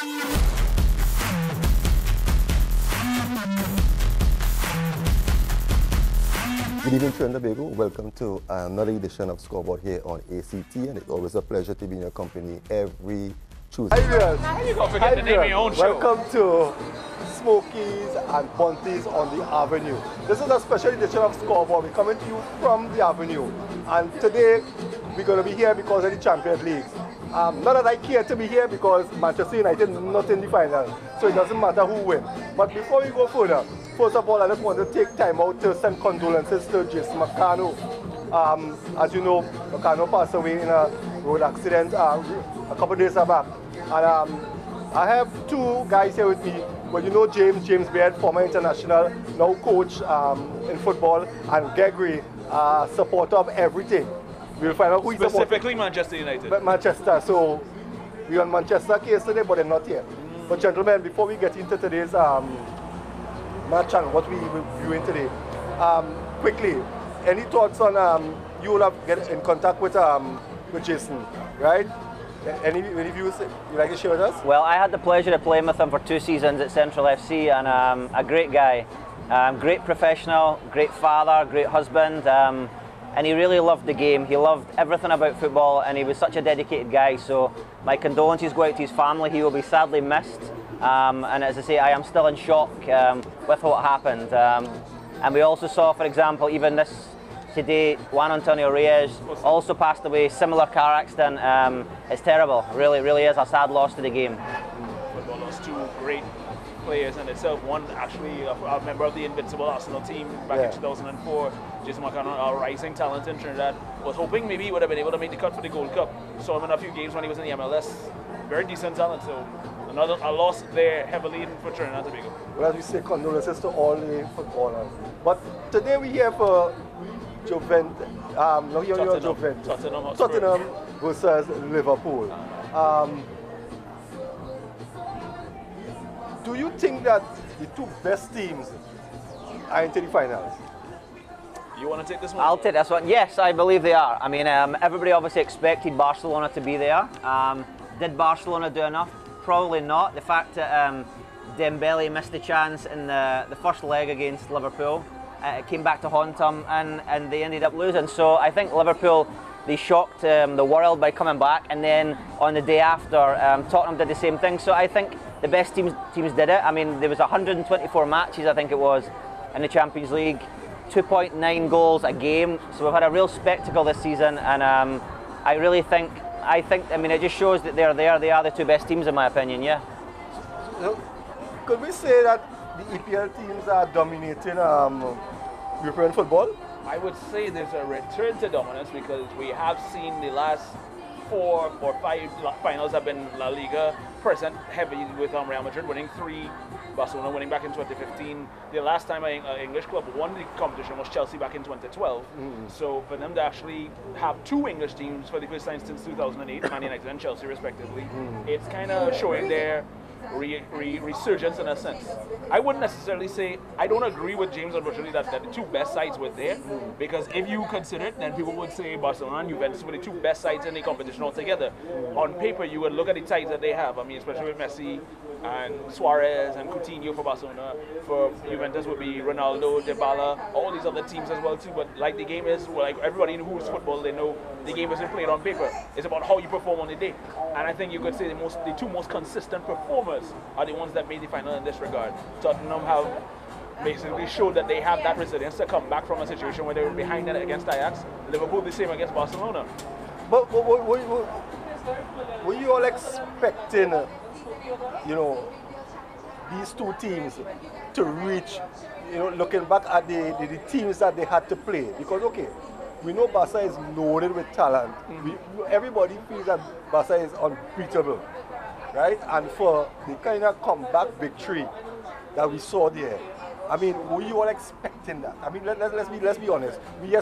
Good evening, Trinidad and Tobago. Welcome to another edition of Scoreboard here on ACT, and it's always a pleasure to be in your company every Tuesday. Hi, viewers. How you gonna forget to name your own show? Welcome to Smokey's and Bunty's on the Avenue. This is a special edition of Scoreboard. We're coming to you from the Avenue, and today we're going to be here because of the Champions League. Not that I care to be here because Manchester United not in the final, so it doesn't matter who wins. But before we go further, first of all, I just want to take time out to send condolences to Jason McCarno. As you know, McCarno passed away in a road accident a couple of days back. And I have two guys here with me. Well, you know James Baird, former international, now coach in football, and Gregory, supporter of everything. We'll find out who he's Specifically Manchester United. But Manchester, so we're on Manchester case today, but they're not here. But gentlemen, before we get into today's match and what we're viewing today, quickly, any thoughts on you will have get in contact with Jason, right? Any views you'd like to share with us? Well, I had the pleasure of playing with him for 2 seasons at Central FC, and a great guy, great professional, great father, great husband, and he really loved the game. He loved everything about football, and he was such a dedicated guy. So my condolences go out to his family. He will be sadly missed, and as I say, I am still in shock with what happened. And we also saw, for example, even this today, Juan Antonio Reyes also passed away, similar car accident. It's terrible, really is a sad loss to the game. Football lost 2 great players in itself. One actually a member of the Invincible Arsenal team back in 2004, Jason McCarno, a rising talent in Trinidad. Was hoping maybe he would have been able to make the cut for the Gold Cup. Saw him in a few games when he was in the MLS. Very decent talent, so a loss there heavily for Trinidad and Tobago. Well, as we say, condolences to all the footballers. But today we're here for Tottenham versus Liverpool. Do you think that the 2 best teams are into the finals? You want to take this one? I'll take this one. Yes, I believe they are. I mean, everybody obviously expected Barcelona to be there. Did Barcelona do enough? Probably not. The fact that Dembele missed the chance in the first leg against Liverpool, it came back to haunt them, and they ended up losing. So I think Liverpool, they shocked the world by coming back, and then on the day after, Tottenham did the same thing. So I think the best teams did it. I mean, there was 124 matches, I think it was, in the Champions League, 2.9 goals a game. So we've had a real spectacle this season, and I really think, I mean, it just shows that they're there. They are the 2 best teams, in my opinion. Yeah. So, could we say that the EPL teams are dominating European football? I would say there's a return to dominance because we have seen the last 4 or 5 finals have been La Liga present heavy with Real Madrid winning 3, Barcelona winning back in 2015. The last time an English club won the competition was Chelsea back in 2012. So for them to actually have 2 English teams for the first time since 2008, Man United and Chelsea respectively, it's kind of showing their resurgence in a sense. I wouldn't necessarily say, I don't agree with James unfortunately that the 2 best sides were there, because if you consider it, then people would say Barcelona and Juventus were the 2 best sides in the competition altogether. On paper, you would look at the ties that they have. I mean, especially with Messi and Suarez and Coutinho for Barcelona. For Juventus would be Ronaldo, Dybala, all these other teams as well too. But like the game is, like everybody who's football, they know the game isn't played on paper. It's about how you perform on the day. And I think you could say the 2 most consistent performers are the ones that made the final in this regard. Tottenham have basically showed that they have that resilience to come back from a situation where they were behind against Ajax. Liverpool the same against Barcelona. But were you all expecting, you know, these 2 teams to reach, you know, looking back at the teams that they had to play? Because, okay, we know Barca is loaded with talent. Everybody feels that Barca is unbeatable, right? And for the kind of comeback victory that we saw there, I mean, were you all expecting that? I mean, let's be honest. We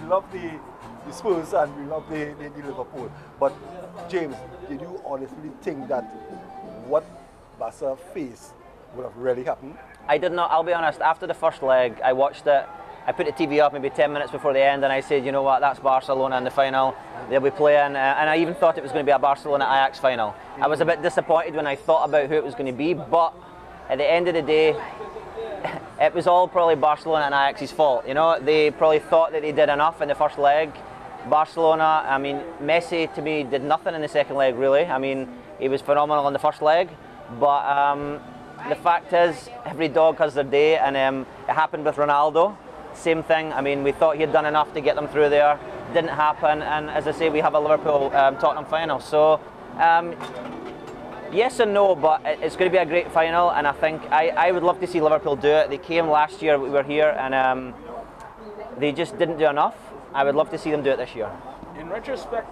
love the Spurs and we love the Liverpool. But James, did you honestly think that what Barca faced would have really happened? I did not. I'll be honest. After the first leg, I watched it. I put the TV up maybe 10 minutes before the end, and I said, you know what, that's Barcelona in the final. They'll be playing, and I even thought it was going to be a Barcelona-Ajax final. I was a bit disappointed when I thought about who it was going to be, but at the end of the day, it was all probably Barcelona and Ajax's fault. You know, they probably thought that they did enough in the first leg. Barcelona, I mean, Messi to me did nothing in the second leg really. I mean, he was phenomenal in the first leg, but the fact is, every dog has their day, and it happened with Ronaldo. Same thing. I mean, we thought he had done enough to get them through there. Didn't happen, and as I say, we have a Liverpool-Tottenham final. So, yes and no, but it's going to be a great final, and I think I would love to see Liverpool do it. They came last year, we were here, and they just didn't do enough. I would love to see them do it this year. In retrospect,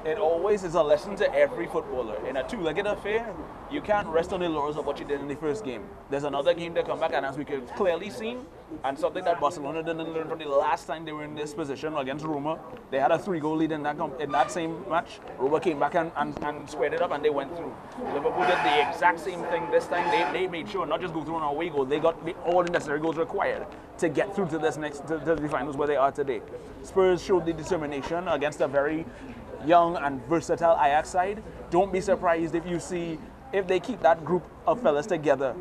it always is a lesson to every footballer. In a two-legged affair, you can't rest on the laurels of what you did in the first game. There's another game to come back, and as we could clearly see, and something that Barcelona didn't learn from the last time they were in this position against Roma, they had a 3-goal lead in that same match. Roma came back and squared it up, and they went through. Liverpool did the exact same thing this time. They made sure not just go through on an away goal, they got all the necessary goals required to get through to this to the finals where they are today. Spurs showed the determination against a very young and versatile Ajax side. Don't be surprised if you see, if they keep that group of fellas together,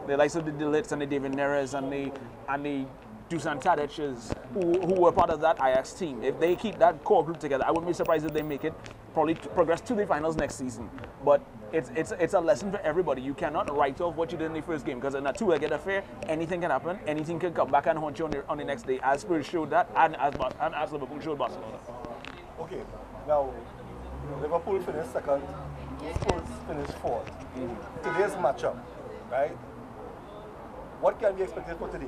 the likes of the Delits and the David Neres and the Dusan Tadic's who were part of that Ajax team. If they keep that core group together, I wouldn't be surprised if they make it, probably progress to the finals next season. But it's a lesson for everybody. You cannot write off what you did in the first game, because in a two-legged affair, anything can happen. Anything can come back and haunt you on the next day, as Spurs showed that, and as Liverpool showed Barcelona. Okay, now Liverpool finished second, Spurs finished fourth. Today's matchup, right? What can be expected for today?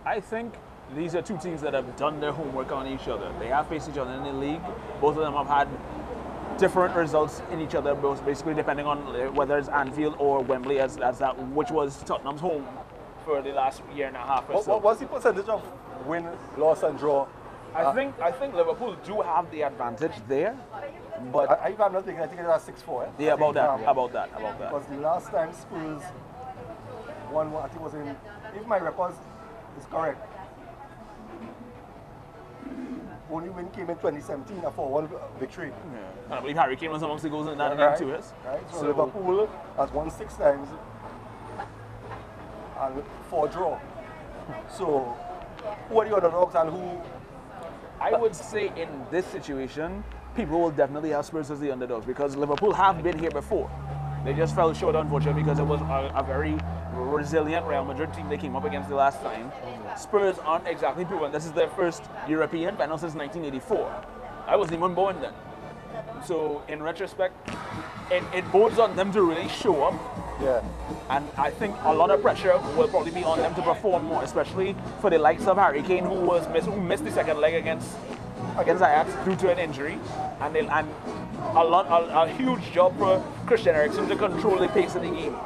I think these are two teams that have done their homework on each other. They have faced each other in the league. Both of them have had different results in each other, both basically depending on whether it's Anfield or Wembley, as that, which was Tottenham's home for the last year and a half or so. What's the percentage of win, loss, and draw? I think Liverpool do have the advantage there, but I'm not thinking. I think it's 6-4. Yeah, about that. Because the last time Spurs won, I think was in, if my records is correct, only win came in 2017, a 4-1 victory. Yeah. I believe Harry Kane was amongst the goals in that game too. Yes. Right. So Liverpool has won 6 times and 4 draw. So who are the underdogs and who? I would say in this situation, people will definitely have Spurs as the underdogs, because Liverpool have been here before. They just fell short, unfortunately, because it was a very resilient Real Madrid team they came up against the last time. Spurs aren't exactly proven. This is their first European final since 1984. I wasn't even born then. So in retrospect, it bodes on them to really show up. Yeah. And I think a lot of pressure will probably be on them to perform more, especially for the likes of Harry Kane, who missed the second leg against Ajax due to an injury, and a huge job for Christian Eriksen to control the pace of the game.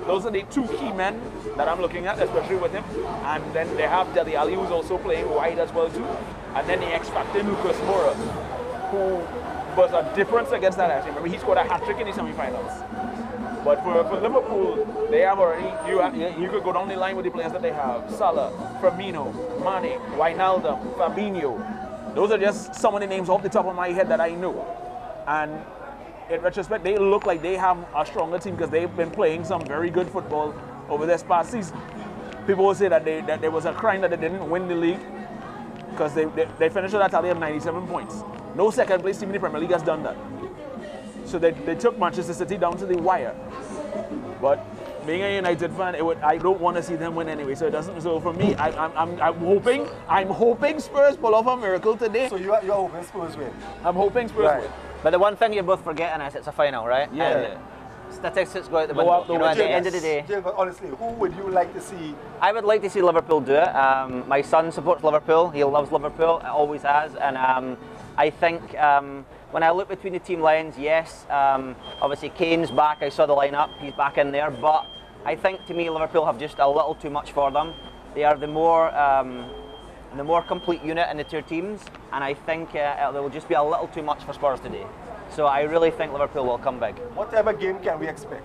Those are the two key men that I'm looking at, especially with him. And then they have Dele Alli, who's also playing wide as well too. And then the X-Factor, Lucas Moura, who was a difference against that team. Remember, he scored a hat-trick in the semi-finals. But for Liverpool, they have already, you could go down the line with the players that they have. Salah, Firmino, Mane, Wijnaldum, Fabinho. Those are just some of the names off the top of my head that I know. And in retrospect, they look like they have a stronger team because they've been playing some very good football over this past season. People will say that there was a crime that they didn't win the league because they finished with a tally of 97 points. No second place team in the Premier League has done that. So they took Manchester City down to the wire. But being a United fan, I don't want to see them win anyway. So it doesn't. So for me, I'm hoping Spurs pull off a miracle today. So you're hoping Spurs win? I'm hoping Spurs win. But the one thing you're both forgetting is it's a final, right? Yeah. And statistics go out the window. You know, at the end of the day. James, but honestly, who would you like to see? I would like to see Liverpool do it. My son supports Liverpool. He loves Liverpool. Always has. And I think when I look between the team lines, yes, obviously Kane's back. I saw the lineup. He's back in there. But I think to me, Liverpool have just a little too much for them. They are the more complete unit in the two teams, and I think there will just be a little too much for Spurs today. So I really think Liverpool will come big. What type of game can we expect?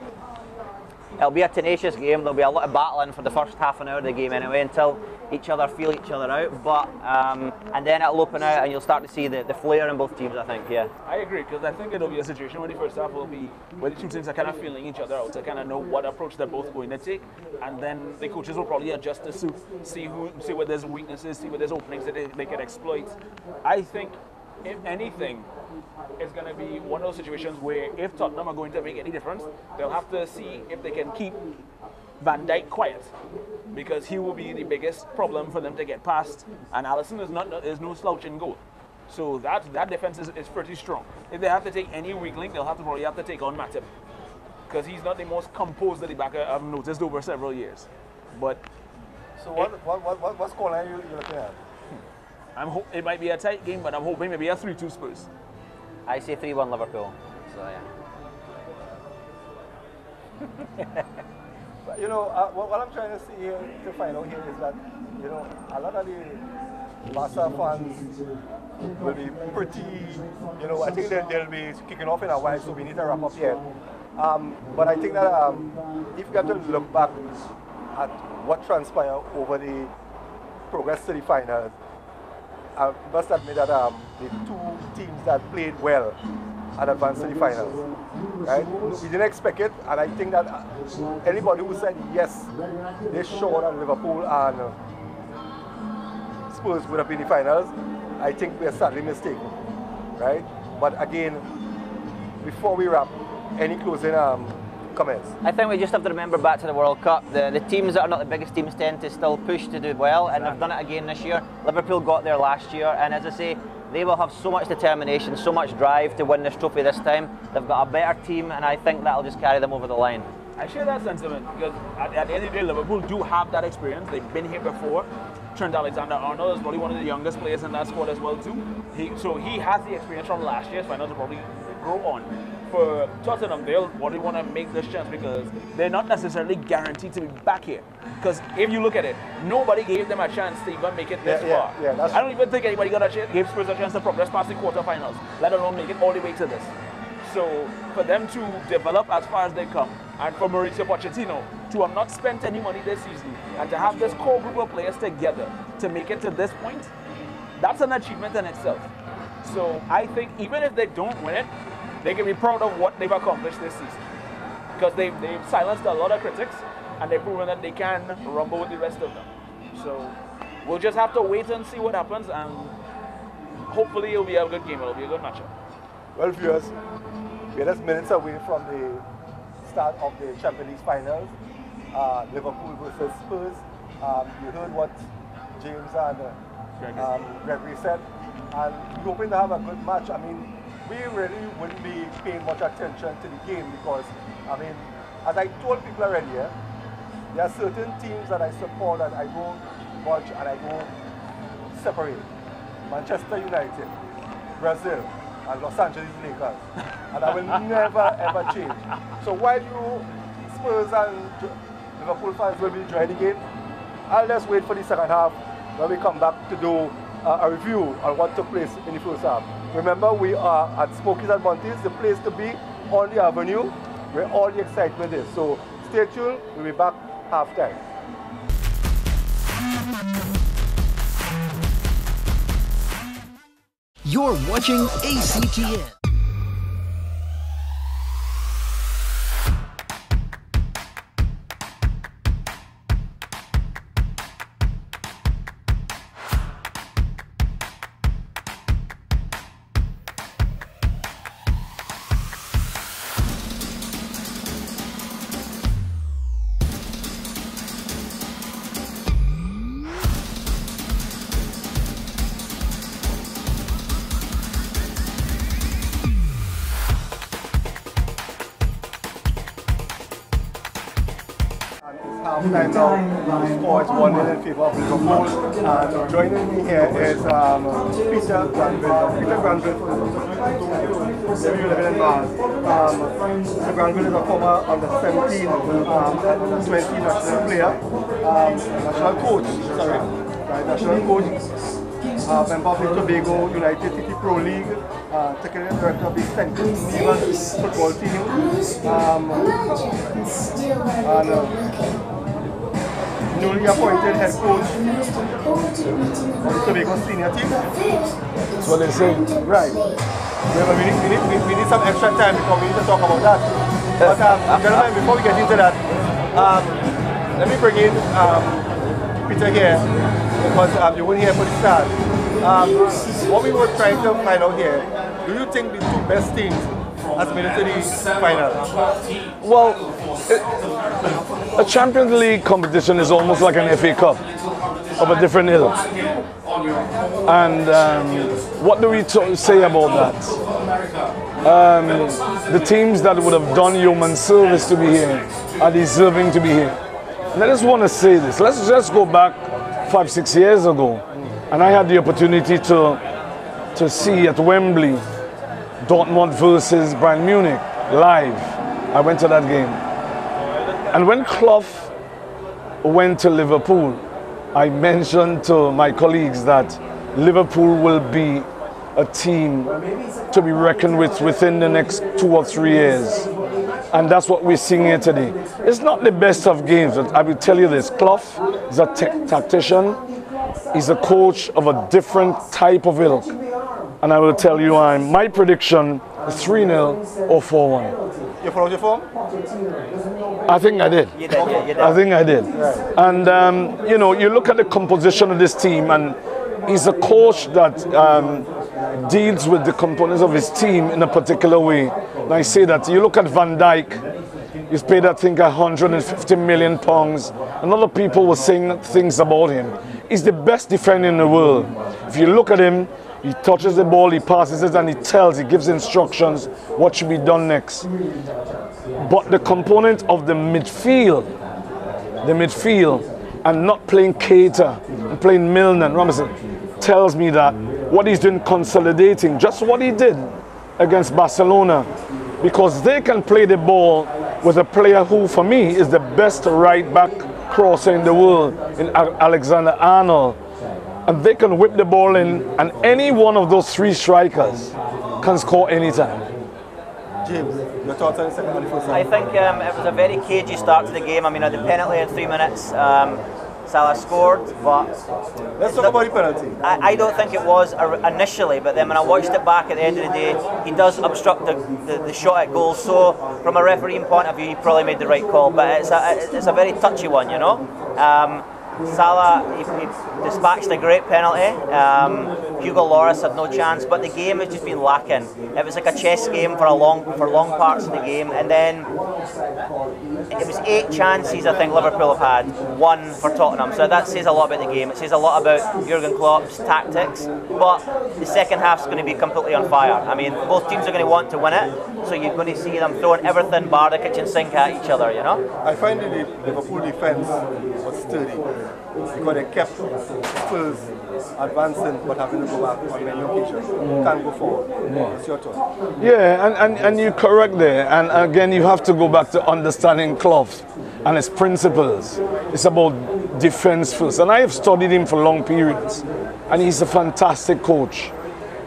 it'll be a tenacious game. There'll be a lot of battling for the first half an hour of the game anyway, until each other feel each other out. But and then it'll open out, and you'll start to see the flair in both teams, I think. Yeah. I agree, because I think it'll be a situation where the first half will be where the two teams are kind of feeling each other out to kind of know what approach they're both going to take, and then the coaches will probably adjust to suit, see where there's weaknesses, see where there's openings that they can exploit. I think, if anything, it's going to be one of those situations where if Tottenham are going to make any difference, they'll have to see if they can keep Van Dijk quiet, because he will be the biggest problem for them to get past, and Alisson is no slouch in goal. So that defense is pretty strong. If they have to take any weak link, they'll probably have to take on Matip, because he's not the most composed at the back I've noticed over several years. But so what scoreline are you looking at? It might be a tight game, but I'm hoping maybe a 3-2 Spurs. I say 3-1 Liverpool. So yeah. But, you know, what I'm trying to see here, to find out here, is that, you know, a lot of the Barca fans will be pretty, you know, I think they'll be kicking off in a while, so we need to wrap up here. But I think that if you have to look back at what transpired over the progress to the finals, I must admit that the two teams that played well and advanced to the finals, right? We didn't expect it, and I think that anybody who said yes, they showed that Liverpool and Spurs would have been the finals, I think we are sadly mistaken, right? But again, before we wrap, any closing comments? I think we just have to remember back to the World Cup, the teams that are not the biggest teams tend to still push to do well, and they've done it again this year. Liverpool got there last year, and as I say, they will have so much determination, so much drive to win this trophy this time. They've got a better team, and I think that'll just carry them over the line. I share that sentiment, because at the end of the day, Liverpool do have that experience. They've been here before. Trent Alexander-Arnold is probably one of the youngest players in that squad as well too. So he has the experience from last year's final to probably grow on. For Tottenham, they'll probably want to make this chance, because they're not necessarily guaranteed to be back here. Because if you look at it, nobody gave them a chance to even make it this far. I don't even think anybody gave Spurs a chance to progress past the quarterfinals, let alone make it all the way to this. So for them to develop as far as they come, and for Mauricio Pochettino to have not spent any money this season, and to have this core group of players together to make it to this point, that's an achievement in itself. So I think even if they don't win it, they can be proud of what they've accomplished this season, because they've silenced a lot of critics, and they've proven that they can rumble with the rest of them. So we'll just have to wait and see what happens, and hopefully it'll be a good game, it'll be a good matchup. Well, viewers, we're just minutes away from the start of the Champions League finals, Liverpool versus Spurs. You heard what James and Gregory said, and we're hoping to have a good match. I mean, we really wouldn't be paying much attention to the game, because, I mean, as I told people already, there are certain teams that I support that I don't watch and I don't separate. Manchester United, Brazil, and Los Angeles Lakers. And that will never ever change. So while you Spurs and Liverpool fans will be enjoying the game, I'll just wait for the second half when we come back to do a review on what took place in the first half. Remember, we are at Smokey's and Bunty's, the place to be on the avenue where all the excitement is. So stay tuned, we'll be back halftime. You're watching ACTN. Halftime now, the score is 1-0 in favour of Liverpool. And joining me here is Peter Granville. Peter Granville, you're living in Mars. Mr. Granville is a former under-17 and 20 national player, national coach, national coach, member of the Tobago United TT Pro League, Technical Director of the ICNTT football team. Newly appointed head coach of the Tobago senior team. That's what they say. Right. Yeah, but we need some extra time because we need to talk about that. But gentlemen, before we get into that, let me bring in Peter here because you weren't here for the start. What we were trying to find out here, do you think the two best teams has made it to the final? Well, a Champions League competition is almost like an FA Cup of a different ilk. And what do we say about that? The teams that would have done human service to be here are deserving to be here. And I just want to say this. Let's just go back 5-6 years ago, and I had the opportunity to see at Wembley Dortmund versus Bayern Munich live. I went to that game. And when Clough went to Liverpool, I mentioned to my colleagues that Liverpool will be a team to be reckoned with within the next 2 or 3 years. And that's what we're seeing here today. It's not the best of games, but I will tell you this. Clough is a tactician. He's a coach of a different type of ilk. And I will tell you, my prediction is 3-0 or 4-1. You followed your form? I think I did. You did, yeah, you did. I think I did. And, you know, you look at the composition of this team, and he's a coach that deals with the components of his team in a particular way. And I say that you look at Van Dijk, he's paid, I think, £150 million. And other people were saying things about him. He's the best defender in the world. If you look at him, he touches the ball, he passes it, and he gives instructions what should be done next. But the component of the midfield, and not playing Keita and playing Milner and Robinson, tells me that what he's doing, consolidating just what he did against Barcelona, because they can play the ball with a player who, for me, is the best right-back crosser in the world, in Alexander-Arnold. And they can whip the ball in, and any one of those 3 strikers can score anytime. James, your thoughts on the second and the first half? I think it was a very cagey start to the game. I mean, the penalty in 3 minutes, Salah scored, but... Let's talk about the penalty. I don't think it was initially, but then when I watched it back at the end of the day, he does obstruct the shot at goal. So, from a refereeing point of view, he probably made the right call, but it's a very touchy one, you know. Salah, he dispatched a great penalty. Hugo Lloris had no chance, but the game has just been lacking. It was like a chess game for long parts of the game, and then it was 8 chances I think Liverpool have had, 1 for Tottenham. So that says a lot about the game. It says a lot about Jurgen Klopp's tactics. But the second half's going to be completely on fire. I mean, both teams are going to want to win it, so you're going to see them throwing everything bar the kitchen sink at each other. You know. I find the Liverpool defence was sturdy because they kept Spurs advancing but having to go back on many occasions. Can't go forward. What's your thought? Yeah, and you're correct there. And again, you have to go back to understanding Klopp and his principles. It's about defense first. And I have studied him for long periods. And he's a fantastic coach.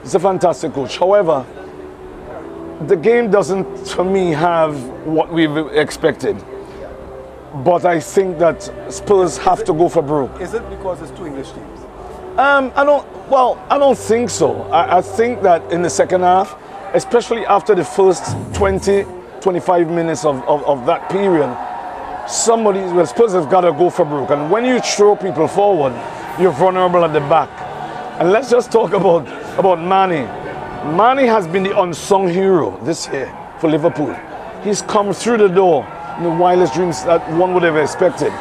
He's a fantastic coach. However, the game doesn't, for me, have what we've expected. But I think that Spurs have to go for broke. Is it because it's 2 English teams? I don't think so. I think that in the second half, especially after the first 20-25 minutes of that period, Spurs have got to go for broke. And when you throw people forward, you're vulnerable at the back. And let's just talk about Mane. Mane has been the unsung hero this year for Liverpool. He's come through the door in the wildest dreams that one would have expected.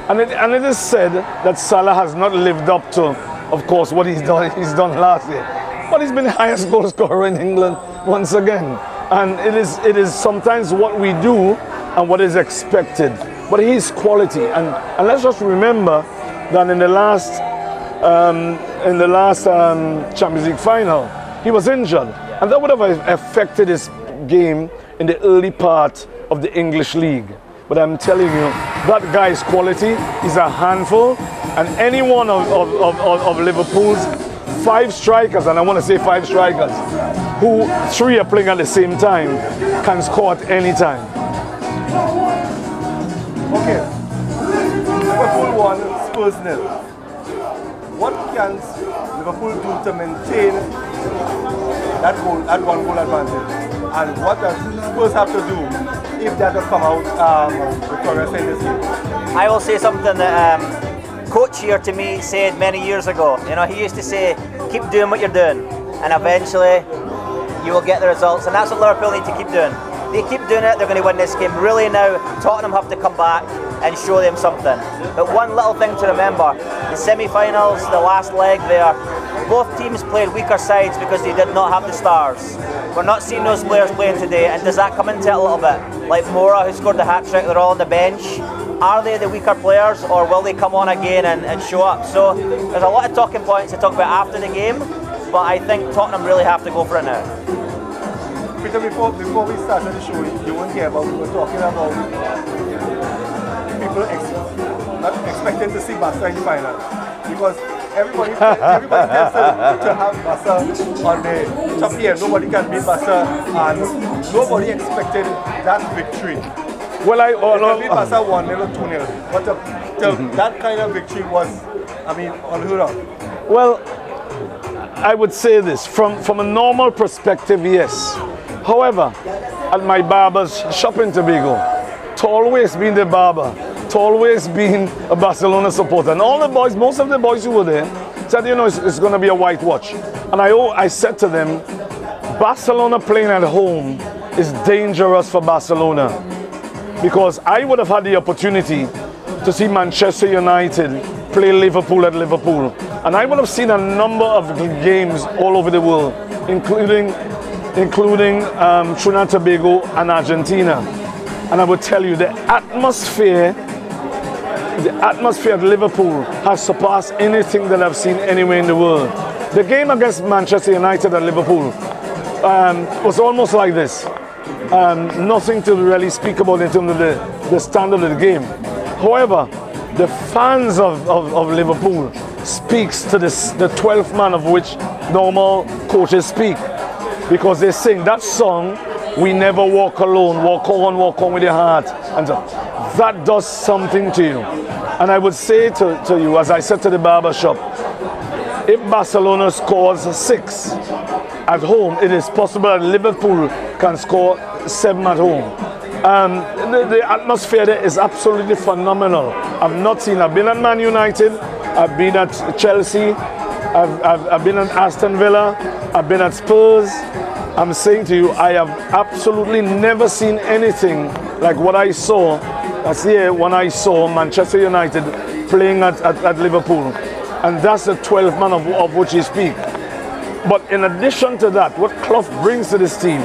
And it is said that Salah has not lived up to, of course, what he's done last year. But he's been the highest goal scorer in England once again. And it is sometimes what we do and what is expected. But he's quality. And let's just remember that in the last Champions League final, he was injured. And that would have affected his game in the early part of the English league. But I'm telling you, that guy's quality is a handful, and any one of Liverpool's 5 strikers, and I want to say 5 strikers, who three are playing at the same time can score at any time. Okay. Liverpool 1, Spurs 0. What can Liverpool do to maintain that one goal advantage? And what does Spurs have to do if they have to come out victorious in this game? I will say something that coach here to me said many years ago. You know, he used to say, keep doing what you're doing, and eventually you will get the results. And that's what Liverpool need to keep doing. They keep doing it, they're going to win this game. Really now, Tottenham have to come back and show them something. But one little thing to remember, the semi-finals, the last leg there, both teams played weaker sides because they did not have the stars. We're not seeing those players playing today, and does that come into it a little bit? Like Mora, who scored the hat-trick, they're all on the bench. Are they the weaker players, or will they come on again and show up? So there's a lot of talking points to talk about after the game, but I think Tottenham really have to go for it now. Peter, before we started the show, you weren't here, but we were talking about people not expecting to see Barca in the final. Because everybody tends to have Barca on the top here. Nobody can beat Barca, and nobody expected that victory. Well, I beat Barca 1-0, 2-0. But that kind of victory was, I mean, unheard of. Well, I would say this, from a normal perspective, yes. However, at my barber's shop in Tobago, to always been the barber, to always been a Barcelona supporter. And all the boys, most of the boys who were there, said, you know, it's going to be a whitewash. And I said to them, Barcelona playing at home is dangerous for Barcelona. Because I would have had the opportunity to see Manchester United play Liverpool at Liverpool. And I would have seen a number of games all over the world, including Trinidad and Tobago and Argentina. And I would tell you, the atmosphere at Liverpool has surpassed anything that I've seen anywhere in the world. The game against Manchester United at Liverpool was almost like this. Nothing to really speak about in terms of the standard of the game. However, the fans of Liverpool speaks to the 12th man of which normal coaches speak. Because they sing that song, we never walk alone, walk on with your heart. And so that does something to you. And I would say to you, as I said to the barber shop, if Barcelona scores 6 at home, it is possible that Liverpool can score 7 at home. The atmosphere there is absolutely phenomenal. I've been at Man United, I've been at Chelsea, I've been at Aston Villa, I've been at Spurs. I'm saying to you, I have absolutely never seen anything like what I saw last year when I saw Manchester United playing at Liverpool. And that's the 12th man of which you speak. But in addition to that, what Klopp brings to this team,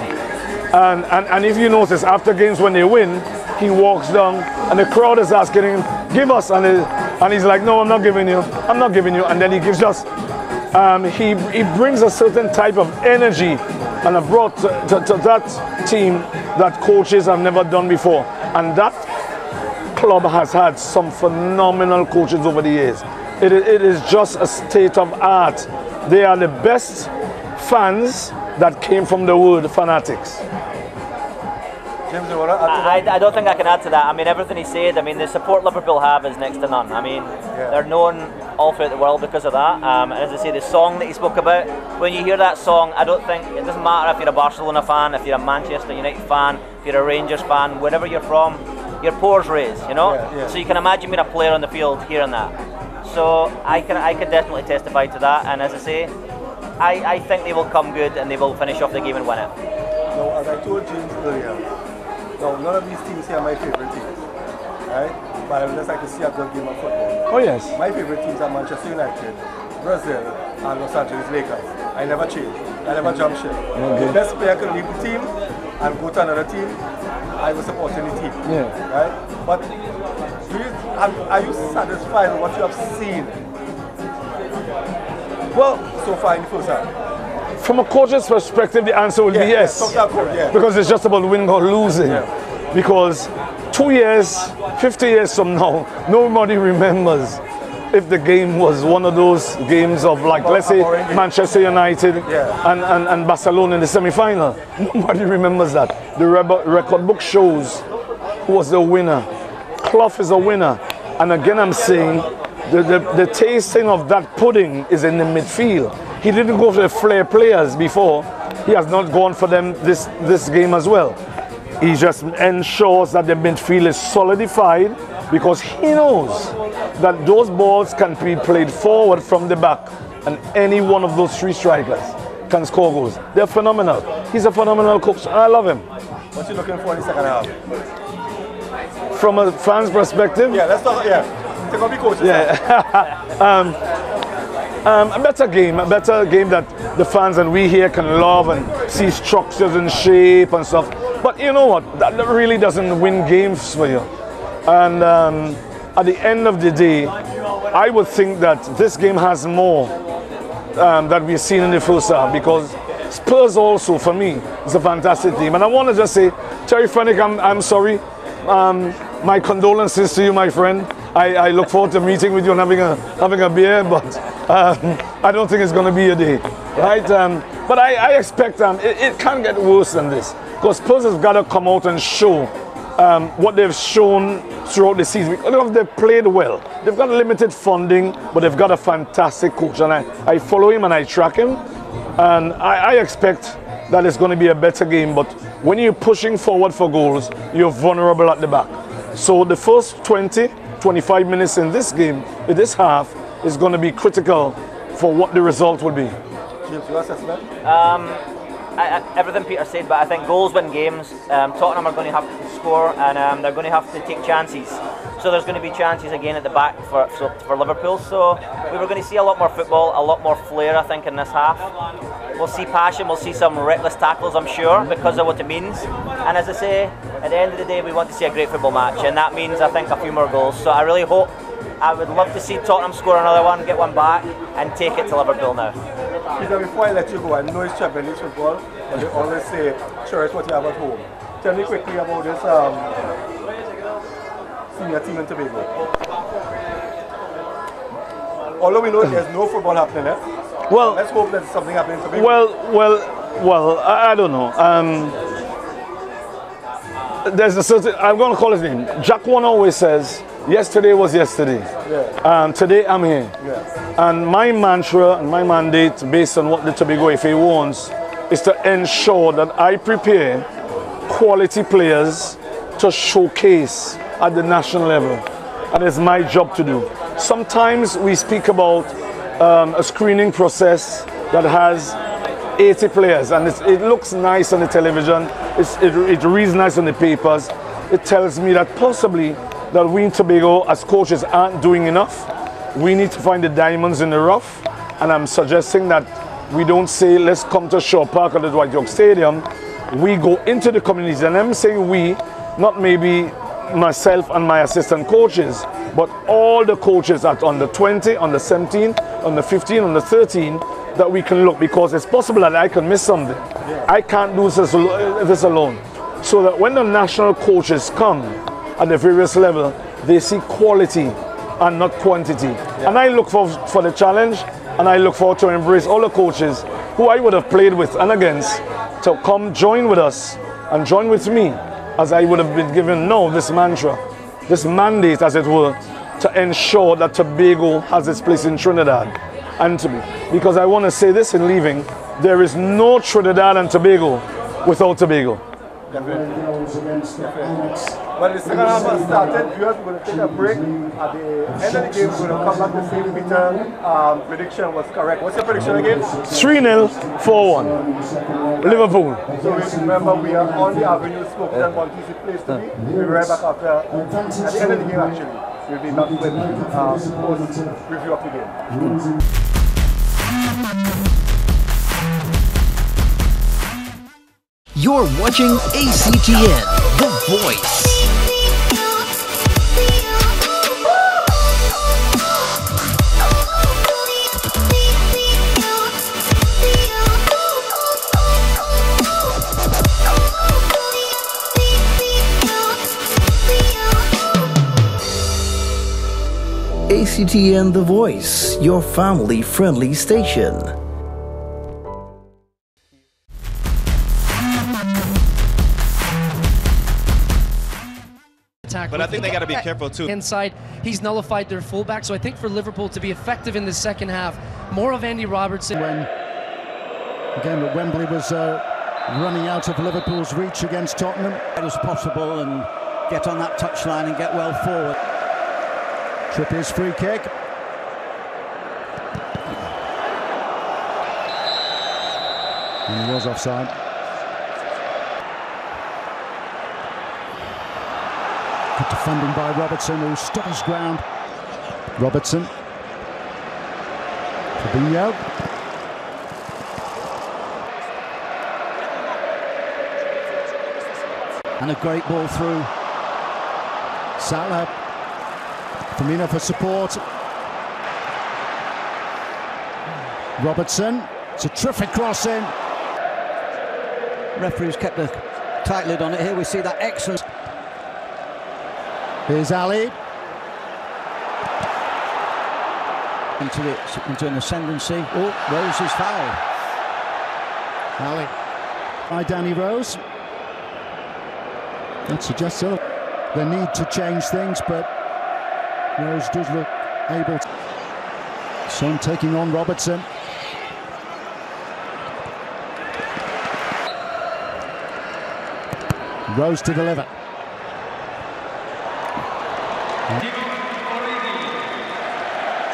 and if you notice, after games when they win, he walks down and the crowd is asking him, give us, and he's like, no, I'm not giving you, and then he gives us, he brings a certain type of energy and have brought to that team that coaches have never done before. And that club has had some phenomenal coaches over the years. It is just a state of art. They are the best fans that came from the word fanatics. James, you want to add to that? I don't think I can add to that. I mean, everything he said, I mean, the support Liverpool have is next to none. I mean, they're known all throughout the world because of that. And as I say, the song that he spoke about, when you hear that song, I don't think, it doesn't matter if you're a Barcelona fan, if you're a Manchester United fan, if you're a Rangers fan, wherever you're from, your pores raise, you know? So you can imagine being a player on the field hearing that. So I could definitely testify to that. And as I say, I think they will come good and they will finish off the game and win it. Now, as I told James earlier, now none of these teams here are my favorite teams, right? But I would just like to see a good game of football. Oh yes. My favorite teams are Manchester United, Brazil, and Los Angeles Lakers. I never change. I never jump ship. The best player can leave the team and go to another team. I was supporting the team. Yeah. Right? But are you satisfied with what you have seen? Well, so far in the first half. From a coach's perspective, the answer will be yes. Because it's just about winning or losing. Because 2 years, 50 years from now, nobody remembers if the game was one of those games of, like, let's say Manchester United and Barcelona in the semi-final. Nobody remembers that. The record book shows who was the winner. Clough is a winner. And again, I'm saying the tasting of that pudding is in the midfield. He didn't go for the flair players before. He has not gone for them this game as well. He just ensures that the midfield is solidified, because he knows that those balls can be played forward from the back, and any one of those three strikers can score goals. They're phenomenal. He's a phenomenal coach. I love him. What are you looking for in the second half? From a fan's perspective? Yeah, let's talk. Yeah, take off the coaches. A better game that the fans and we here can love and see structures and shape and stuff. But you know what? That really doesn't win games for you. And at the end of the day, I would think that this game has more that we've seen in the first half, because Spurs also, for me, is a fantastic team. And I want to just say, Terry Fennick, I'm sorry. My condolences to you, my friend. I look forward to meeting with you and having a beer, but I don't think it's going to be a day, right? But I expect it can get worse than this, because Spurs have got to come out and show what they've shown throughout the season. They've played well. They've got limited funding, but they've got a fantastic coach, and I follow him and I track him, and I expect that it's going to be a better game. But when you're pushing forward for goals, you're vulnerable at the back. So the first 20-25 minutes in this game, in this half, is going to be critical for what the result will be. James, your assessment? Everything Peter said, but I think goals win games. Tottenham are going to have to score, and they're going to have to take chances. So there's going to be chances again at the back for Liverpool. So we were going to see a lot more football, a lot more flair, I think, in this half. We'll see passion, we'll see some reckless tackles, I'm sure, because of what it means. And as I say, at the end of the day, we want to see a great football match, and that means, I think, a few more goals. So I really hope, I would love to see Tottenham score another one, get one back, and take it to Liverpool now. Peter, before I let you go, I know it's Champions League football, but they always say, cherish what you have at home. Tell me quickly about this senior team in Tobago. Although we know there's no football happening there, well, let's hope there's something happening in Tobago. Well, I don't know. There's a certain, I'm going to call his name. Jack One always says, yesterday was yesterday. Yeah. Today I'm here. Yeah. And my mantra and my mandate, based on what the Tobago FA wants, is to ensure that I prepare quality players to showcase at the national level. And it's my job to do. Sometimes we speak about a screening process that has 80 players, and it looks nice on the television, it reads nice on the papers. It tells me that possibly that we in Tobago as coaches aren't doing enough. We need to find the diamonds in the rough, and I'm suggesting that we don't say let's come to Shaw Park or the Dwight York Stadium. We go into the communities, and I'm saying we, not maybe myself and my assistant coaches, but all the coaches at under 20, under 17, under 15, under 13, that we can look, because it's possible that I can miss something. Yeah. I can't do this alone. So that when the national coaches come at the various level, they see quality and not quantity. Yeah. And I look for the challenge, and I look forward to embrace all the coaches who I would have played with and against to come join with us and join with me, as I would have been given this mantra, this mandate, as it were, to ensure that Tobago has its place in Trinidad. And because I want to say this in leaving, there is no Trinidad and Tobago without Tobago. Definitely. Well, the second half has started. Viewers, we're going to take a break. At the end of the game, we're going to come back to see if Peter's prediction was correct. What's your prediction again? 3-0, 4-1. Liverpool. So remember, we are on the Avenue, Smokey and Bunty's place to be. We'll be right back after, at the end of the game actually. We'll be back with post-review of the game. You're watching ACTN, The Voice. ACTN The Voice, your family-friendly station. But I think they got to be careful too. Inside, he's nullified their fullback, so I think for Liverpool to be effective in the second half, more of Andy Robertson. When again that Wembley was running out of Liverpool's reach against Tottenham, it was possible and get on that touchline and get well forward. Trippier's free kick. And he was offside. Good defending by Robertson, who stood his ground. Robertson. Fabinho. And a great ball through. Salah. Firmino for support. Robertson. It's a terrific crossing. Referee's kept a tight lid on it. Here we see that excellent. Here's Ali. Into an ascendancy. Oh, Rose is foul. Ali. By Danny Rose. That suggests the need to change things, but Rose does look able to. Son taking on Robertson. Rose to deliver.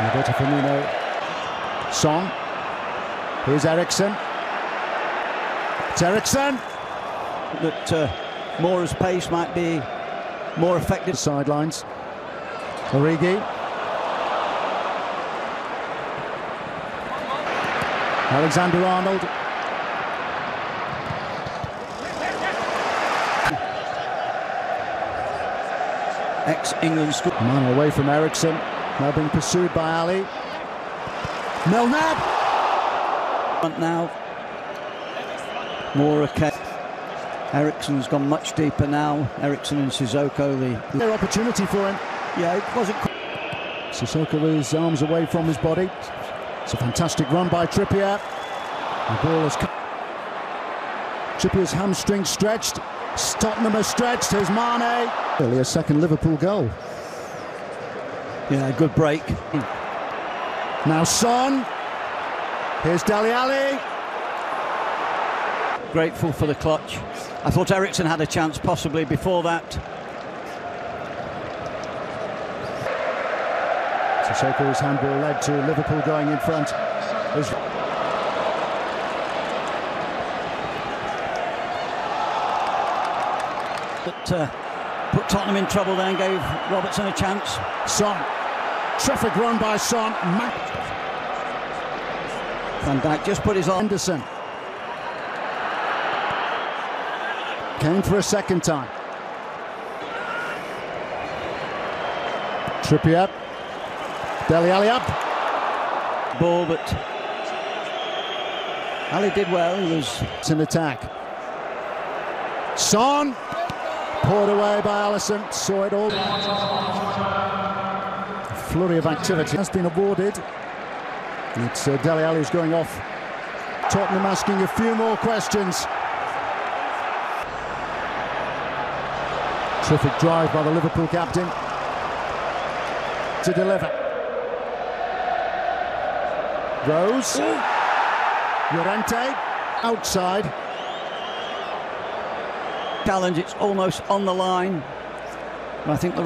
Roberto Firmino. Son. Here's Ericsson. It's Ericsson. That Mora's pace might be more effective. Sidelines. Origi. Alexander-Arnold. Ex-England school. Man away from Ericsson. Now being pursued by Ali. Milner. Now. Mora. Ericsson's gone much deeper now. Ericsson and Sissoko. Their opportunity for him. Yeah, it wasn't. Sissoko with his arms away from his body. It's a fantastic run by Trippier. The ball has come. Trippier's hamstring stretched. Tottenham has stretched. Here's Mane. Really a second Liverpool goal. Yeah, good break. Now Son. Here's Dele Alli. Grateful for the clutch. I thought Ericsson had a chance possibly before that. Sissoko's handball led to Liverpool going in front. That put Tottenham in trouble then, gave Robertson a chance. Son. Terrific run by Son. Van Dijk just put his arm. Henderson. Came for a second time. Trippier. Dele Alli up. Ball, but Ali did well. He was. It's an attack. Son. Poured away by Alisson. Saw it all. A flurry of activity has been awarded. It's Dele Alli who's going off. Tottenham asking a few more questions. Terrific drive by the Liverpool captain to deliver. Rose. Llorente outside. Challenge, it's almost on the line. I think the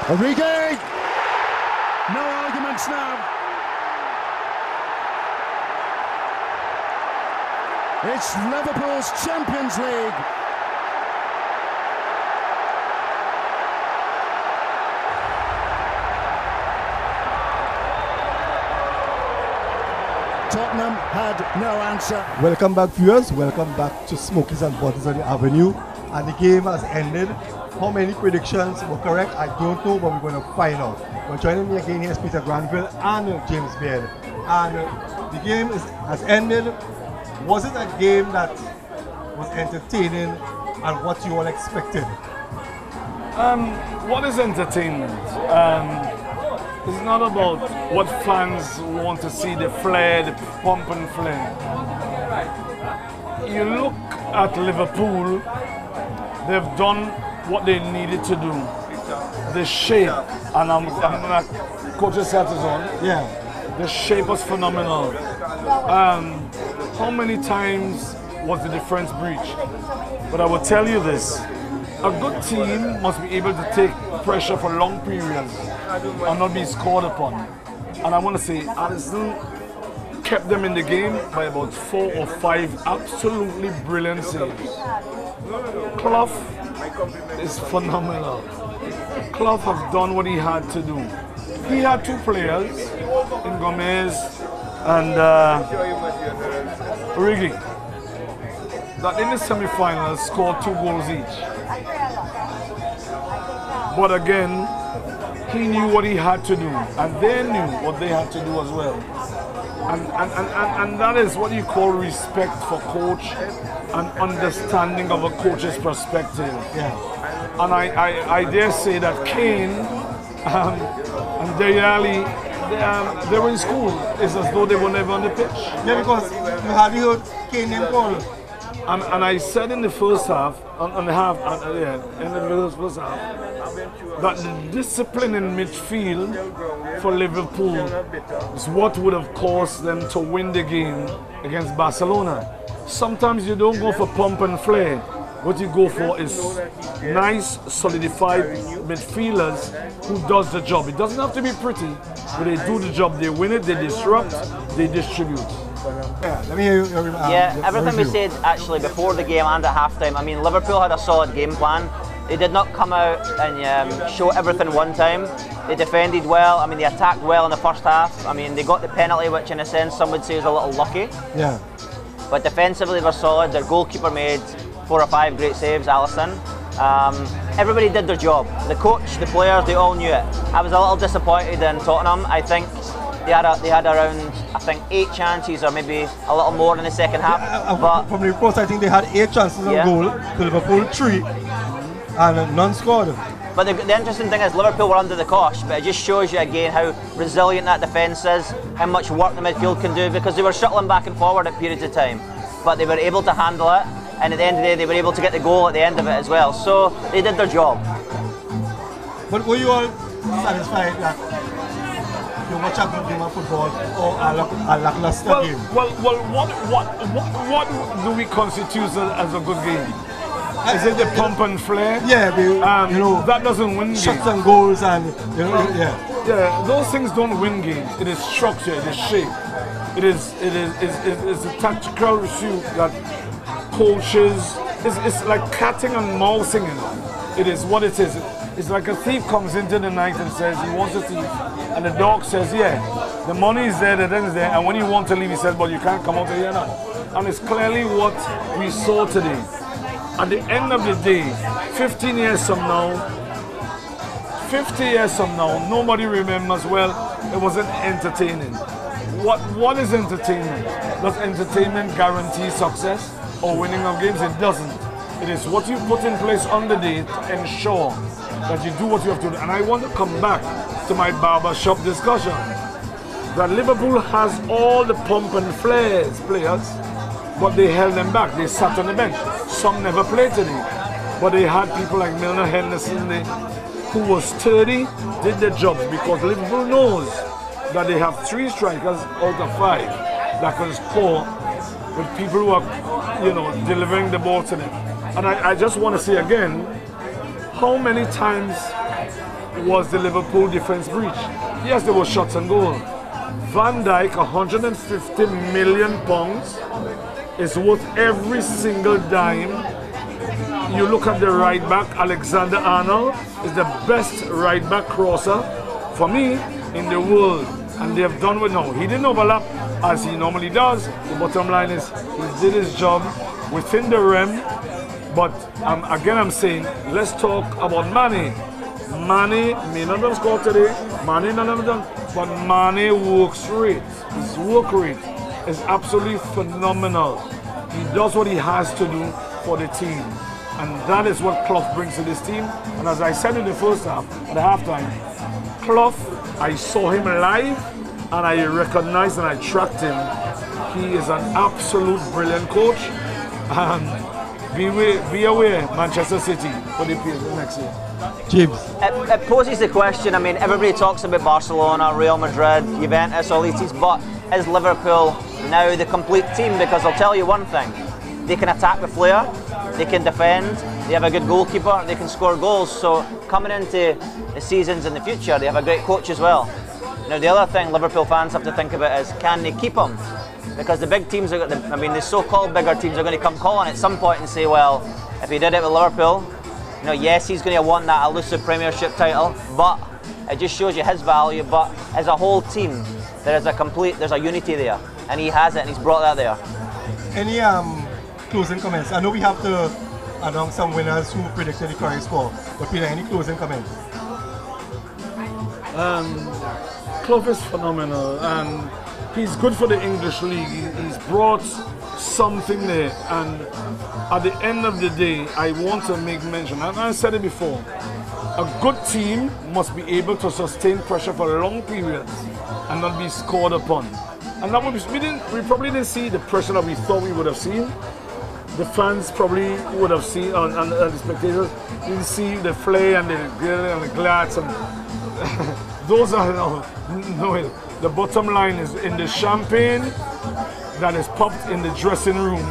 Origi. No arguments now. It's Liverpool's Champions League. Tottenham had no answer. Welcome back, viewers. Welcome back to Smokies and Bunties on the Avenue. And the game has ended. How many predictions were correct? I don't know, but we're going to find out. Well, joining me again here is Peter Granville and James Beard. And the game has ended. Was it a game that was entertaining and what you all expected? What is entertainment? It's not about what fans want to see, the flair, the pump and flare. You look at Liverpool, they've done what they needed to do. The shape, and I'm not coach's hat is on. Yeah. The shape was phenomenal. How many times was the difference breached? But I will tell you this. A good team must be able to take pressure for long periods and not be scored upon. And I want to say, Addison kept them in the game by about 4 or 5 absolutely brilliant saves. Clough is phenomenal. Clough have done what he had to do. He had 2 players in Gomez and Origi that in the semi-finals scored 2 goals each. But again, he knew what he had to do, and they knew what they had to do as well. And that is what you call respect for coach and understanding of a coach's perspective. Yeah. And I dare say that Kane and Dele Alli, they were in school. It's as though they were never on the pitch. Yeah, because you hardly heard Kane name called. And I said in the first half, in the first half, that the discipline in midfield for Liverpool is what would have caused them to win the game against Barcelona. Sometimes you don't go for pump and flare. What you go for is nice, solidified midfielders who does the job. It doesn't have to be pretty, but they do the job. They win it, they disrupt, they distribute. Yeah, let me hear you. Everything we said actually before the game and at halftime. I mean, Liverpool had a solid game plan. They did not come out and show everything one time. They defended well. I mean, they attacked well in the first half. I mean, they got the penalty, which in a sense some would say is a little lucky. Yeah. But defensively, they're solid. Their goalkeeper made 4 or 5 great saves, Alisson. Everybody did their job. The coach, the players, they all knew it. I was a little disappointed in Tottenham. I think they had around, I think, 8 chances or maybe a little more in the second half. But from the reports, I think they had 8 chances on goal, to Liverpool 3, and none scored. But the interesting thing is Liverpool were under the cosh, but it just shows you again how resilient that defence is, how much work the midfield can do, because they were shuttling back and forward at periods of time. But they were able to handle it, and at the end of the day they were able to get the goal at the end of it as well. So they did their job. But were you all satisfied that you watch a good game of football or a lackluster game? Well, what do we constitute as a good game? Is it the pump and flare? Yeah, you know, that doesn't win games. Shots and goals and, you know, yeah, those things don't win games. It is structure, it is shape. It is a tactical issue that coaches, it's like catting and mousing, you know. It is what it is. It's like a thief comes into the night and says he wants a thief, and the dog says, yeah, the money is there, the thing is there, and when you want to leave, he says, but you can't come out of here now. And it's clearly what we saw today. At the end of the day, 15 years from now, 50 years from now, nobody remembers, well, it wasn't entertaining. What is entertainment? Does entertainment guarantee success or winning of games? It doesn't. It is what you put in place on the day to ensure that you do what you have to do. And I want to come back to my barbershop discussion. That Liverpool has all the pump and flares players, but they held them back. They sat on the bench. Some never played today. But they had people like Milner Henderson, who was sturdy, did their jobs, because Liverpool knows that they have 3 strikers out of 5 that can score with people who are, you know, delivering the ball to them. And I just want to say again, how many times was the Liverpool defense breached? Yes, there were shots and goal. Van Dijk, £150 million, is worth every single dime. You look at the right back, Alexander-Arnold is the best right back crosser for me in the world, and they have done with now. He didn't overlap as he normally does. The bottom line is he did his job within the rim. But again, I'm saying, let's talk about Mane. Mane may not have scored today. Mane not have done, but Mane works rate. His work rate is absolutely phenomenal. He does what he has to do for the team. And that is what Clough brings to this team. And as I said in the first half, at the halftime, Clough, I saw him live and I recognized and I tracked him. He is an absolute brilliant coach. Be aware, Manchester City, for the appeal next year. James. It poses the question, I mean, everybody talks about Barcelona, Real Madrid, Juventus, all these teams, but is Liverpool now the complete team? Because I'll tell you one thing, they can attack with flair, they can defend, they have a good goalkeeper, they can score goals, so coming into the seasons in the future, they have a great coach as well. Now the other thing Liverpool fans have to think about is, can they keep him? Because the big teams, the so-called bigger teams are going to come calling at some point and say, well, if he did it with Liverpool, yes, he's going to want that elusive Premiership title, but it just shows you his value. But as a whole team, there's a unity there, and he has it, and he's brought that there. Any closing comments? I know we have to announce some winners who predicted the current score, but Peter, any closing comments? Clough is phenomenal, and he's good for the English league. He's brought something there, and at the end of the day, I want to make mention, and I said it before, a good team must be able to sustain pressure for long periods and not be scored upon. And that would be, we probably didn't see the pressure that we thought we would have seen. The fans probably would have seen, and the spectators didn't see the flair and the glass, and those are no. The bottom line is, in the champagne that is popped in the dressing room,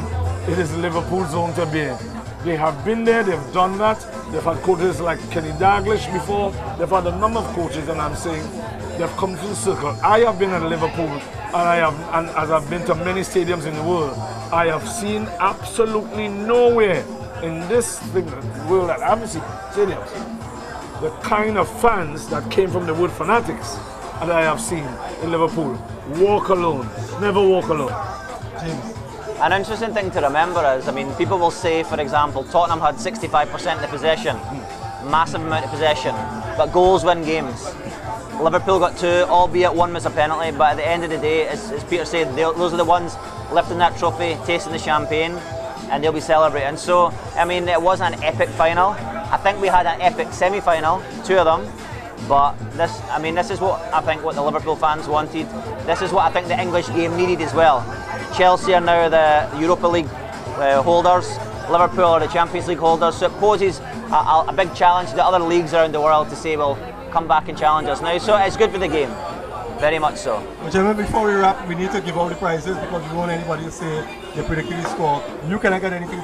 it is Liverpool's own to bear. They have been there, they've done that. They've had coaches like Kenny Dalglish before. They've had a number of coaches, and I'm saying they've come full circle. I have been at Liverpool, and as I've been to many stadiums in the world, I have seen absolutely nowhere in this world that I haven't seen stadiums the kind of fans that came from the word fanatics that I have seen in Liverpool. Walk alone, never walk alone. James. An interesting thing to remember is, I mean, people will say, for example, Tottenham had 65% of the possession, massive amount of possession, but goals win games. Liverpool got 2, albeit one was a penalty, but at the end of the day, as Peter said, those are the ones lifting that trophy, tasting the champagne, and they'll be celebrating. So, I mean, it wasn't an epic final. I think we had an epic semi-final, 2 of them, but this is what I think what the Liverpool fans wanted. This is what I think the English game needed as well. Chelsea are now the Europa League holders, Liverpool are the Champions League holders, so it poses a big challenge to the other leagues around the world to say, well, come back and challenge us now. So it's good for the game, very much so. But gentlemen, before we wrap, we need to give out the prizes because we don't want anybody to say they predicted the score. You cannot get anything,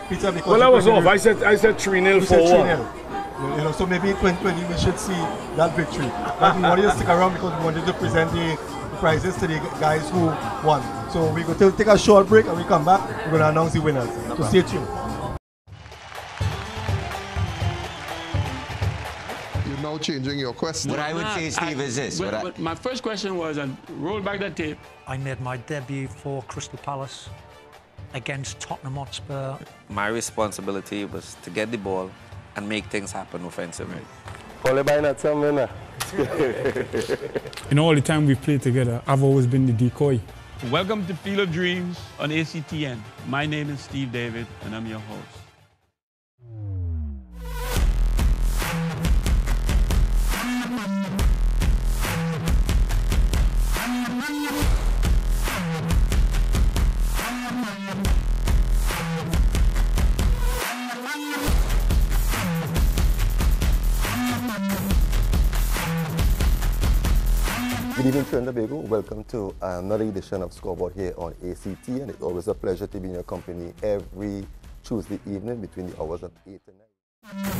Peter, because... Well, I was off. I said 3-0 for 3-0. So maybe in 2020 we should see that victory. But we wanted to stick around because we wanted to present the prizes to the guys who won. So we're going to take a short break, and we come back, we're going to announce the winners. So stay tuned. You're now changing your question. What I would say, Steve, is this. But my first question was, and roll back that tape. I made my debut for Crystal Palace against Tottenham Hotspur. My responsibility was to get the ball and make things happen offensively. Only by not some winner. In all the time we've played together, I've always been the decoy. Welcome to Field of Dreams on ACTN. My name is Steve David, and I'm your host. Good evening, Trinidad and Tobago. Welcome to another edition of Scoreboard here on ACT, and it's always a pleasure to be in your company every Tuesday evening between the hours of 8 and 9.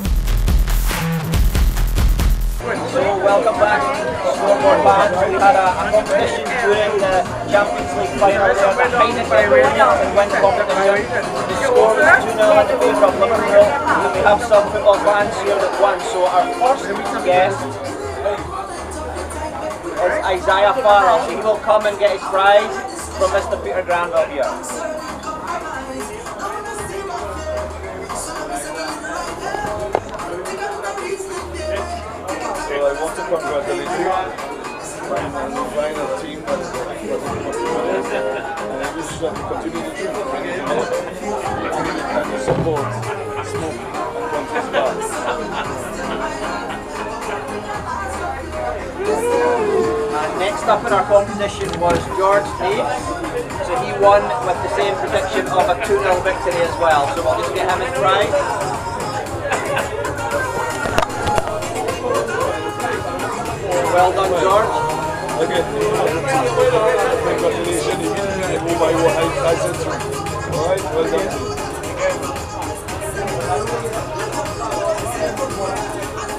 So welcome back, Scoreboard fans. We had a competition during the Champions League final. We had the Heineken and win competition. The score was 2-0 in the favour of Liverpool. We have some football fans here that won. So our first guest is Isaiah Farrell. So he will come and get his prize from Mr. Peter Granville here. So I want to congratulate you on the final team that and I wish you to continue to do it. about Smokey and Bunty's bar. Next up in our competition was George Daves. So he won with the same prediction of a 2-0 victory as well. So we'll just get him his prize. Well done, George. Okay. Congratulations. I said so. Alright, well done.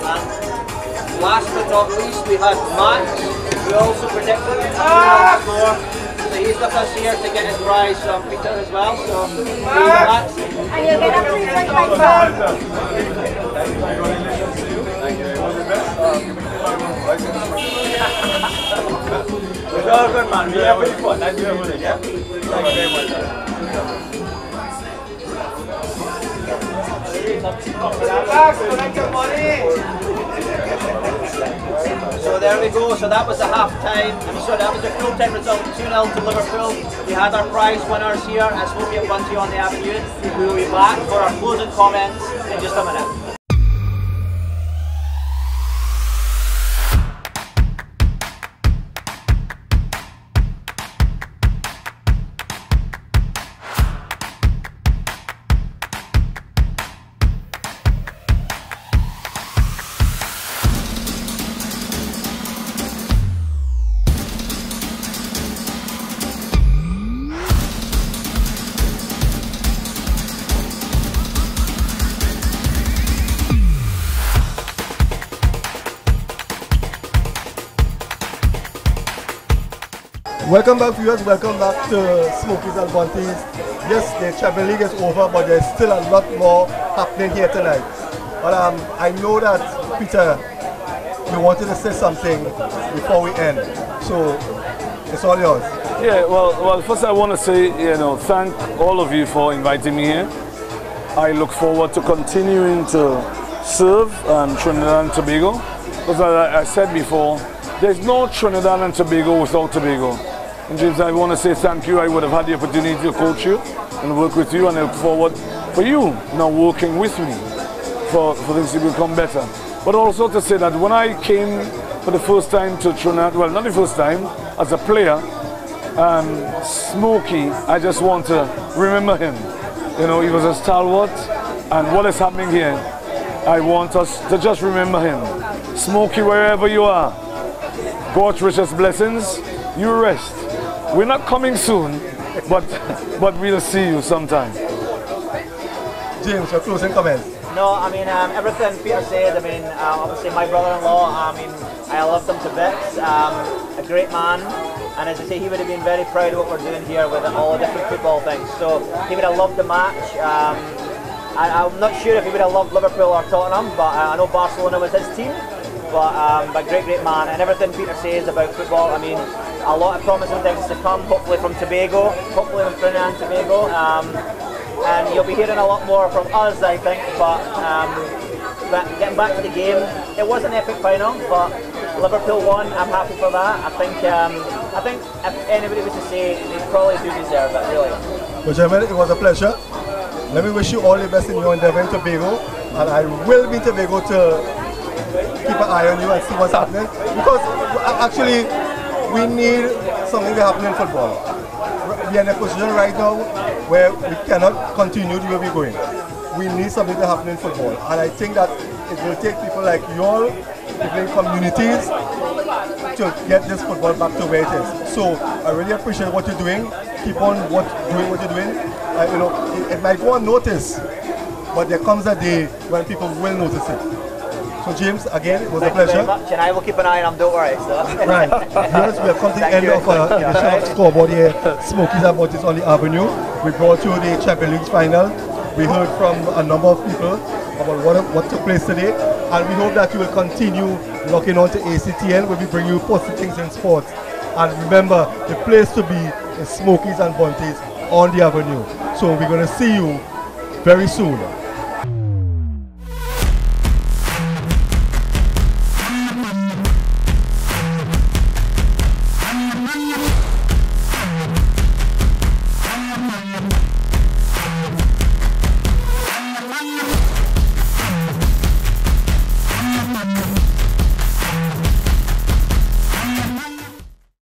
And last but not least, we had Matt, who also predicted the 2-0 score. So he's with us here to get his prize from Peter as well. So, Matt. And you'll get up to 25 pounds. It's all good, man. We have very fun. Thank you very much. Yeah? Thank you very much. So there we go. So that was the half time. So that was the full time result, 2-0 to Liverpool. We had our prize winners here at Smokey and Bunty on the Avenue. We will be back for our closing comments in just a minute. Welcome back, viewers. Welcome back to Smokies and Bunties. Yes, the Champions League is over, but there's still a lot more happening here tonight. But I know that, Peter, you wanted to say something before we end. So, it's all yours. Yeah, well, first I want to say, thank all of you for inviting me here. I look forward to continuing to serve Trinidad and Tobago. Because as I said before, there's no Trinidad and Tobago without Tobago. And James, I want to say thank you. I would have had the opportunity to coach you and work with you, and I look forward for you now working with me for things to become better. But also to say that when I came for the first time to Trinidad, well, not the first time, as a player, Smokey, I just want to remember him. He was a stalwart, and what is happening here, I want us to just remember him. Smokey, wherever you are, God's richest blessings, you rest. We're not coming soon, but we'll see you sometime. James, your closing comments. No, I mean, everything Peter said, I mean, obviously my brother-in-law, I mean, I loved him to bits, a great man, and as I say, he would have been very proud of what we're doing here with all the different football things, so he would have loved the match. I'm not sure if he would have loved Liverpool or Tottenham, but I know Barcelona was his team. But great man, and everything Peter says about football, I mean, a lot of promising things to come, hopefully from Tobago, hopefully from Trinidad and Tobago, and you'll be hearing a lot more from us, I think, but getting back to the game, it was an epic final, but Liverpool won, I'm happy for that. I think if anybody was to say, they probably do deserve it, really. Well, gentlemen, it was a pleasure. Let me wish you all the best in your endeavour in Tobago, and I will be in Tobago to keep an eye on you and see what's happening, because actually we need something to happen in football. We are in a position right now where we cannot continue the way we're going. We need something to happen in football, and I think that it will take people like you all, people in communities, to get this football back to where it is. So I really appreciate what you're doing. Keep on doing what you're doing. It might go unnoticed, but there comes a day when people will notice it. So James, again, it was a pleasure. Thank you very much, and I will keep an eye on him, don't worry. So. Right. Viewers, we have come to the end of our edition of Scoreboard here, Smokies and Bunties on the Avenue. We brought you the Champions League final. We heard from a number of people about what took place today, and we hope that you will continue locking on to ACTN, where we bring you positive things in sports. And remember, the place to be is Smokies and Bunties on the Avenue. So we're going to see you very soon.